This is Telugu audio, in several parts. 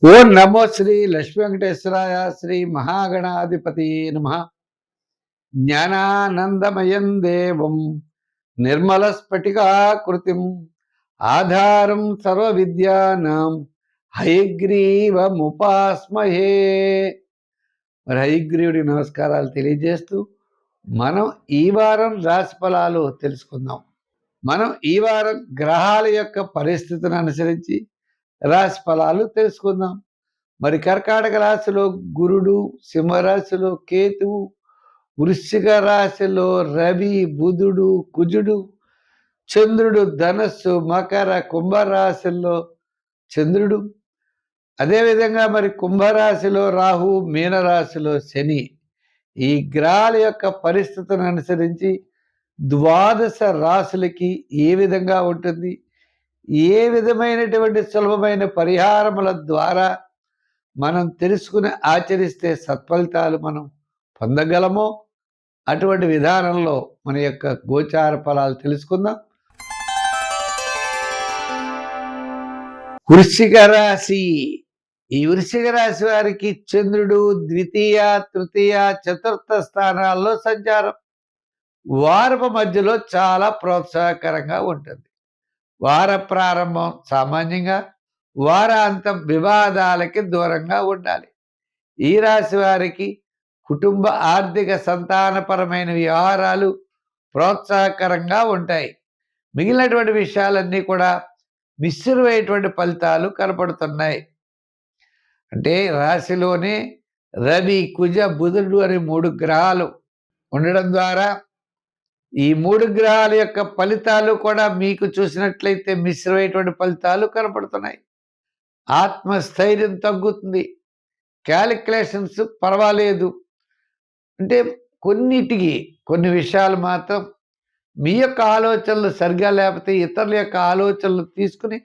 ఓం నమో శ్రీ లక్ష్మీ వెంకటేశ్వరాయ శ్రీ మహాగణాధిపతి నమః. జ్ఞానానందమయం దేవం నిర్మల స్ఫటికాకృతిం ఆధారం సర్వ విద్యానాం హయగ్రీవముపాస్మహే. మరి హయగ్రీవుడి నమస్కారాలు తెలియజేస్తూ మనం ఈ వారం రాశి ఫలాలు తెలుసుకుందాం. మనం ఈ వారం గ్రహాల యొక్క పరిస్థితిని అనుసరించి రాశి ఫలాలు తెలుసుకుందాం. మరి కర్కాటక రాశిలో గురుడు, సింహరాశిలో కేతువు, వృశ్చిక రాశిలో రవి, బుధుడు, కుజుడు, చంద్రుడు ధనస్సు, మకర, కుంభరాశిలో చంద్రుడు, అదేవిధంగా మరి కుంభరాశిలో రాహు, మీనరాశిలో శని. ఈ గ్రహాల యొక్క పరిస్థితిని అనుసరించి ద్వాదశ రాశులకి ఏ విధంగా ఉంటుంది, ఏ విధమైనటువంటి సులభమైన పరిహారముల ద్వారా మనం తెలుసుకుని ఆచరిస్తే సత్ఫలితాలు మనం పొందగలమో అటువంటి విధానంలో మన యొక్క గోచార ఫలాలు తెలుసుకుందాం. వృశ్చిక రాశి. ఈ వృశ్చిక రాశి వారికి చంద్రుడు ద్వితీయ, తృతీయ, చతుర్థ స్థానాల్లో సంచారం వారపు మధ్యలో చాలా ప్రోత్సాహకరంగా ఉంటుంది. వార ప్రారంభం సామాన్యంగా, వారాంతం వివాదాలకి దూరంగా ఉండాలి. ఈ రాశి వారికి కుటుంబ ఆర్థిక సంతానపరమైన వ్యవహారాలు ప్రోత్సాహకరంగా ఉంటాయి. మిగిలినటువంటి విషయాలన్నీ కూడా మిశ్రమైనటువంటి ఫలితాలు కనపడుతున్నాయి. అంటే రాశిలోనే రవి, కుజ, బుధుడు అనే 3 గ్రహాలు ఉండడం ద్వారా ఈ 3 గ్రహాల యొక్క ఫలితాలు కూడా మీకు చూసినట్లయితే మిశ్రమైనటువంటి ఫలితాలు కనపడుతున్నాయి. ఆత్మస్థైర్యం తగ్గుతుంది. క్యాలిక్యులేషన్స్ పర్వాలేదు. అంటే కొన్ని విషయాలు మాత్రం మీ యొక్క ఆలోచనలు సరిగా లేకపోతే ఇతరుల యొక్క ఆలోచనలు తీసుకుని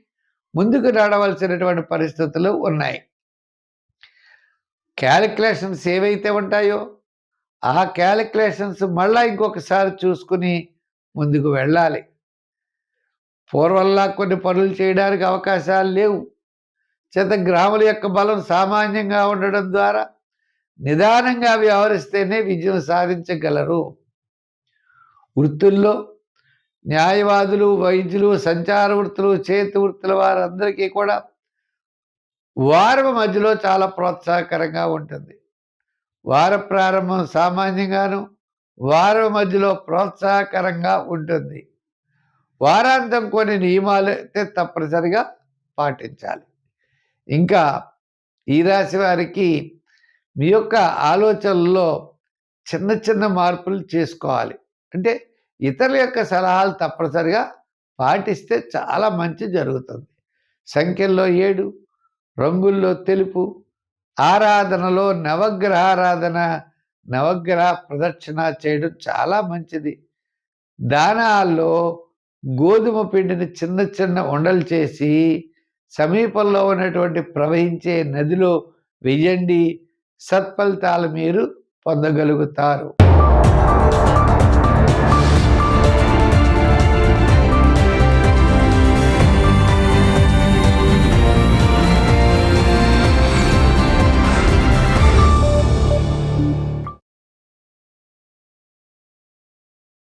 ముందుకు నడవలసినటువంటి పరిస్థితులు ఉన్నాయి. క్యాలిక్యులేషన్స్ ఏవైతే ఉంటాయో ఆ క్యాలిక్యులేషన్స్ మళ్ళా ఇంకొకసారి చూసుకుని ముందుకు వెళ్ళాలి. పూర్వంలా కొన్ని పనులు చేయడానికి అవకాశాలు లేవు. గ్రహముల యొక్క బలం సామాన్యంగా ఉండడం ద్వారా నిదానంగా వ్యవహరిస్తేనే విజయం సాధించగలరు. వృత్తుల్లో న్యాయవాదులు, వైద్యులు, సంచార వృత్తులు, చేతి వృత్తుల వారందరికీ కూడా వారం మధ్యలో చాలా ప్రోత్సాహకరంగా ఉంటుంది. వార ప్రారంభం సామాన్యంగాను, వారం మధ్యలో ప్రోత్సాహకరంగా ఉంటుంది. వారాంతం కొన్ని నియమాలు అయితే తప్పనిసరిగా పాటించాలి. ఇంకా ఈ రాశి వారికి మీ యొక్క ఆలోచనల్లో చిన్న చిన్న మార్పులు చేసుకోవాలి. అంటే ఇతరుల యొక్క సలహాలు తప్పనిసరిగా పాటిస్తే చాలా మంచి జరుగుతుంది. సంఖ్యల్లో 7, రంగుల్లో తెలుపు, ఆరాధనలో నవగ్రహారాధన, నవగ్రహ ప్రదక్షిణ చేయడం చాలా మంచిది. దానాల్లో గోధుమ పిండిని చిన్న చిన్న ఉండలు చేసి సమీపంలో ఉన్నటువంటి ప్రవహించే నదిలో వెయ్యండి. సత్ఫలితాలు మీరు పొందగలుగుతారు.